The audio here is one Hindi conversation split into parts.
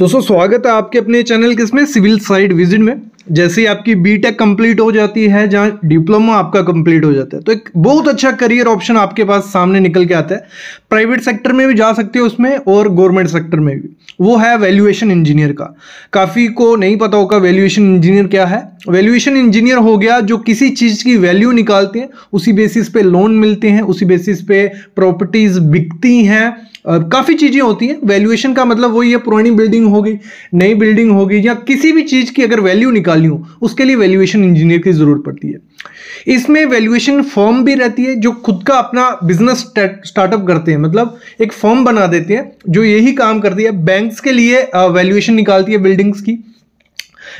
दोस्तों स्वागत है आपके अपने चैनल किसमें सिविल साइट विजिट में। जैसे ही आपकी बीटेक कंप्लीट हो जाती है, जहां डिप्लोमा आपका कंप्लीट हो जाता है, तो एक बहुत अच्छा करियर ऑप्शन आपके पास सामने निकल के आता है। प्राइवेट सेक्टर में भी जा सकते हो उसमें, और गवर्नमेंट सेक्टर में भी। वो है वैल्यूएशन इंजीनियर का। काफ़ी को नहीं पता होगा वैल्यूएशन इंजीनियर क्या है। वैल्यूएशन इंजीनियर हो गया जो किसी चीज़ की वैल्यू निकालते हैं, उसी बेसिस पे लोन मिलते हैं, उसी बेसिस पे प्रॉपर्टीज बिकती हैं, काफ़ी चीज़ें होती हैं। वैल्यूएशन का मतलब वही है, पुरानी बिल्डिंग होगी, नई बिल्डिंग होगी, या किसी भी चीज़ की अगर वैल्यू निकालनी हो उसके लिए वैल्यूएशन इंजीनियर की ज़रूरत पड़ती है। इसमें वैल्यूएशन फर्म भी रहती है जो खुद का अपना बिजनेस स्टार्टअप करते हैं, मतलब एक फर्म बना देते हैं जो यही काम करती है। बैंक्स के लिए वैल्यूएशन निकालती है बिल्डिंग्स की।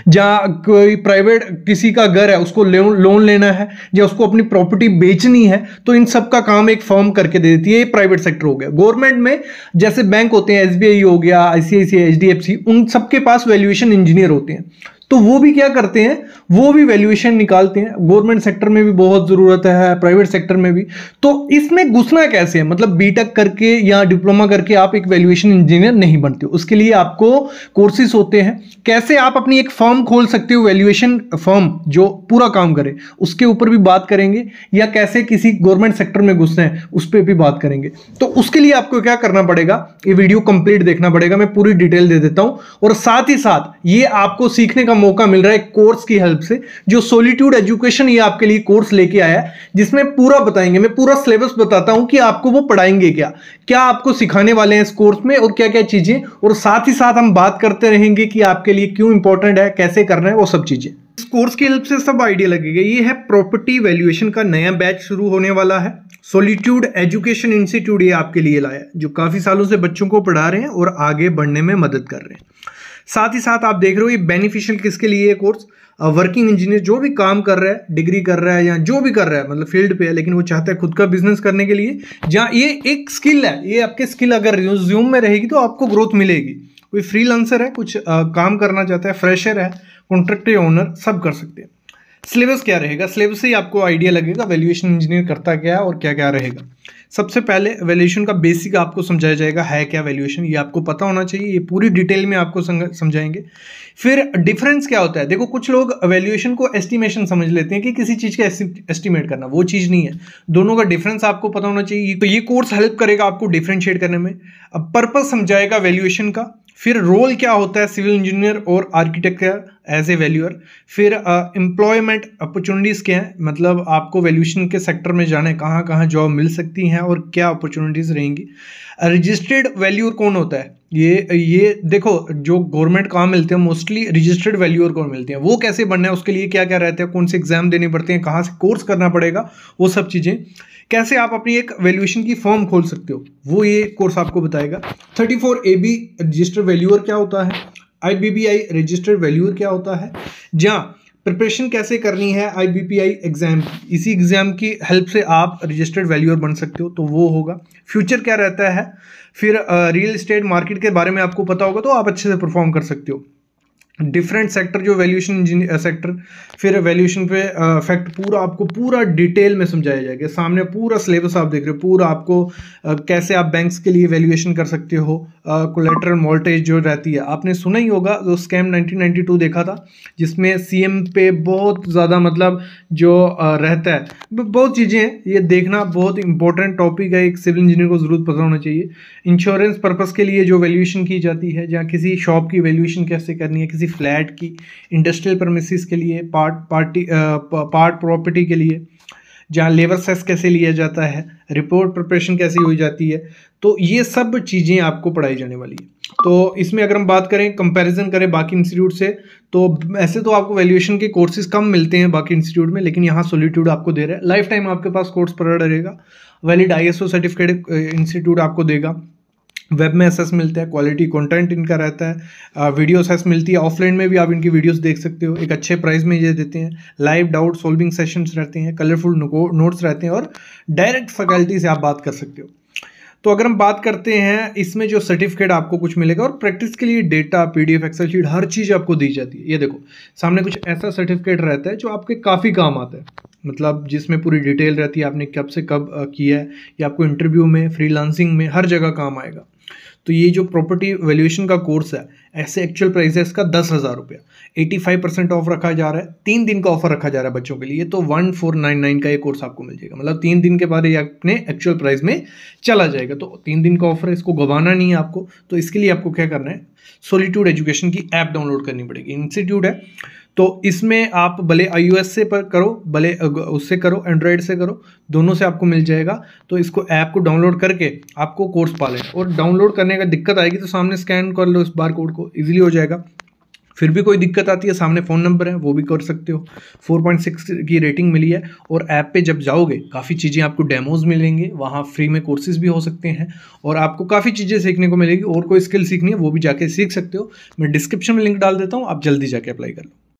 जहाँ कोई प्राइवेट किसी का घर है, उसको लोन लेना है या उसको अपनी प्रॉपर्टी बेचनी है, तो इन सब का काम एक फर्म करके दे देती है। ये प्राइवेट सेक्टर हो गया। गवर्नमेंट में जैसे बैंक होते हैं, एसबीआई हो गया, आईसीआईसीआई, एचडीएफसी, उन सबके पास वैल्यूएशन इंजीनियर होते हैं। तो वो भी क्या करते हैं, वो भी वैल्यूएशन निकालते हैं। गवर्नमेंट सेक्टर में भी बहुत ज़रूरत है, प्राइवेट सेक्टर में भी। तो इसमें घुसना कैसे है, मतलब बीटेक करके या डिप्लोमा करके आप एक वैल्यूएशन इंजीनियर नहीं बनते हो। उसके लिए आपको कोर्सेज होते हैं। कैसे आप अपनी एक फर्म खोल सकते हो, वैल्यूएशन फर्म जो पूरा काम करे, उसके ऊपर भी बात करेंगे। या कैसे किसी गवर्नमेंट सेक्टर में घुसना है, उस पर भी बात करेंगे। तो उसके लिए आपको क्या करना पड़ेगा, ये वीडियो कंप्लीट देखना पड़ेगा। मैं पूरी डिटेल दे देता हूं, और साथ ही साथ ये आपको सीखने का मौका मिल रहा है कोर्स की हेल्प से, जो सॉलिट्यूड एजुकेशन ये आपके लिए कोर्स लेके आया है, जिसमें पूरा बताएंगे। मैं पूरा सिलेबस बताता हूं कि आपको वो पढ़ाएंगे क्या क्या आपको सिखाने वाले हैं इस कोर्स में, और क्या क्या चीजें। और साथ ही साथ हम बात करते रहेंगे कि आपके लिए क्यों इंपॉर्टेंट है, कैसे करना है, वो सब चीजें। इस कोर्स की हेल्प से सब आइडिया लगेगा। ये है प्रॉपर्टी वैल्यूएशन का नया बैच शुरू होने वाला है। सॉलिट्यूड एजुकेशन इंस्टीट्यूट ये आपके लिए लाया है, जो काफी सालों से बच्चों को पढ़ा रहे हैं और आगे बढ़ने में मदद कर रहे हैं। साथ ही साथ आप देख रहे हो ये बेनिफिशियल किसके लिए है कोर्स, वर्किंग इंजीनियर जो भी काम कर रहा है, डिग्री कर रहा है या जो भी कर रहा है, मतलब फील्ड पे है, लेकिन वो चाहता है खुद का बिजनेस करने के लिए। जहाँ ये एक स्किल है, ये आपके स्किल अगर रिज्यूम में रहेगी तो आपको ग्रोथ मिलेगी। कोई फ्रीलांसर है, कुछ काम करना चाहता है, फ्रेशर है, कॉन्ट्रैक्टर ओनर, सब कर सकते हैं। सिलेबस क्या रहेगा, सिलेबस से ही आपको आइडिया लगेगा वैल्यूएशन इंजीनियर करता क्या है और क्या क्या रहेगा। सबसे पहले वैल्यूएशन का बेसिक आपको समझाया जाएगा, है क्या वैल्यूएशन, ये आपको पता होना चाहिए। ये पूरी डिटेल में आपको समझाएंगे। फिर डिफरेंस क्या होता है। देखो, कुछ लोग वैल्यूएशन को एस्टिमेशन समझ लेते हैं कि किसी चीज़ का एस्टिमेट करना, वो चीज़ नहीं है। दोनों का डिफरेंस आपको पता होना चाहिए। तो ये कोर्स हेल्प करेगा आपको डिफरेंशिएट करने में। अब पर्पस समझाएगा वैल्यूएशन का। फिर रोल क्या होता है सिविल इंजीनियर और आर्किटेक्ट का एज ए वैल्यूअर। फिर एम्प्लॉयमेंट अपॉर्चुनिटीज़ क्या है, मतलब आपको वैल्यूएशन के सेक्टर में जाना है, कहाँ कहाँ जॉब मिल सकती हैं और क्या अपॉर्चुनिटीज़ रहेंगी। रजिस्टर्ड वैल्यूअर कौन होता है, ये देखो, जो गवर्नमेंट काम मिलते हैं मोस्टली रजिस्टर्ड वैल्यूअर को मिलते हैं। वो कैसे बनना है, उसके लिए क्या क्या रहते हैं, कौन से एग्जाम देने पड़ते हैं, कहाँ से कोर्स करना पड़ेगा, वो सब चीज़ें। कैसे आप अपनी एक वैल्यूएशन की फर्म खोल सकते हो, वो ये कोर्स आपको बताएगा। 34AB रजिस्टर्ड वैल्यूअर क्या होता है, IBPI रजिस्टर्ड वैल्यूअर क्या होता है, जहाँ प्रिपरेशन कैसे करनी है IBPI एग्जाम की, इसी एग्जाम की हेल्प से आप रजिस्टर्ड वैल्यूअर बन सकते हो, तो वो होगा। फ्यूचर क्या रहता है, फिर रियल एस्टेट मार्केट के बारे में आपको पता होगा, तो आप अच्छे से परफॉर्म कर सकते हो। डिफरेंट सेक्टर जो वैल्यूएशन इंजीनियर सेक्टर, फिर वैल्यूएशन पे फैक्ट पूरा आपको पूरा डिटेल में समझाया जाएगा। सामने पूरा सिलेबस आप देख रहे हो, पूरा आपको कैसे आप बैंक्स के लिए वैल्यूएशन कर सकते हो। कोलेटरल मॉर्टगेज जो रहती है, आपने सुना ही होगा, जो स्कैम 1992 देखा था, जिसमें सीएम पे बहुत ज़्यादा मतलब जो रहता है, बहुत चीज़ें हैं। ये देखना बहुत इंपॉर्टेंट टॉपिक है, एक सिविल इंजीनियर को ज़रूर पता होना चाहिए। इंश्योरेंस पर्पज़ के लिए जो वैल्यूएशन की जाती है, जहाँ किसी शॉप की वैल्यूएशन कैसे करनी है, किसी फ्लैट की, इंडस्ट्रियल परमिसेस के लिए, पार्ट प्रॉपर्टी के लिए, जहाँ लेबर सेस कैसे लिया जाता है, रिपोर्ट प्रिपरेशन कैसे हो जाती है। तो ये सब चीज़ें आपको पढ़ाई जाने वाली है। तो इसमें अगर हम बात करें, कंपैरिजन करें बाकी इंस्टीट्यूट से, तो ऐसे तो आपको वैल्यूएशन के कोर्सेज कम मिलते हैं बाकी इंस्टीट्यूट में, लेकिन यहाँ सॉलिट्यूड आपको दे रहा है। लाइफ टाइम आपके पास कोर्स पड़ा रहेगा। वैलिड ISO सर्टिफिकेट इंस्टीट्यूट आपको देगा। वेब में एसेस मिलता है, क्वालिटी कंटेंट इनका रहता है, वीडियो एसेस मिलती है। ऑफलाइन में भी आप इनकी वीडियोस देख सकते हो, एक अच्छे प्राइस में ये देते हैं। लाइव डाउट सॉल्विंग सेशंस रहते हैं, कलरफुल नोट्स रहते हैं, और डायरेक्ट फैकल्टी से आप बात कर सकते हो। तो अगर हम बात करते हैं, इसमें जो सर्टिफिकेट आपको कुछ मिलेगा, और प्रैक्टिस के लिए डेटा, PDF, एक्सेल शीट, हर चीज़ आपको दी जाती है। ये देखो सामने कुछ ऐसा सर्टिफिकेट रहता है जो आपके काफ़ी काम आता है, मतलब जिसमें पूरी डिटेल रहती है, आपने कब से कब किया है, या आपको इंटरव्यू में, फ्रीलांसिंग में, हर जगह काम आएगा। तो ये जो प्रॉपर्टी वैल्यूएशन का कोर्स है, ऐसे एक्चुअल प्राइस है इसका 10,000 रुपया, 85% ऑफ रखा जा रहा है, 3 दिन का ऑफर रखा जा रहा है बच्चों के लिए, तो 1499 का ये कोर्स आपको मिल जाएगा। मतलब 3 दिन के बाद ये अपने एक्चुअल प्राइस में चला जाएगा। तो 3 दिन का ऑफर है, इसको गंवाना नहीं है आपको। तो इसके लिए आपको क्या करना है, सॉलिट्यूड एजुकेशन की ऐप डाउनलोड करनी पड़ेगी। इंस्टीट्यूट है तो इसमें आप भले iOS से पर करो, भले उससे करो, एंड्रॉयड से करो, दोनों से आपको मिल जाएगा। तो इसको ऐप को डाउनलोड करके आपको कोर्स पा लेना, और डाउनलोड करने का दिक्कत आएगी तो सामने स्कैन कर लो इस बार कोड को, इजीली हो जाएगा। फिर भी कोई दिक्कत आती है, सामने फ़ोन नंबर है, वो भी कर सकते हो। 4.6 की रेटिंग मिली है, और ऐप पे जब जाओगे काफ़ी चीज़ें आपको डेमोज मिलेंगे, वहाँ फ्री में कोर्सेज भी हो सकते हैं, और आपको काफ़ी चीज़ें सीखने को मिलेगी। और कोई स्किल सीखनी है वो भी जाके सीख सकते हो। मैं डिस्क्रिप्शन में लिंक डाल देता हूँ, आप जल्दी जाके अप्लाई कर लो।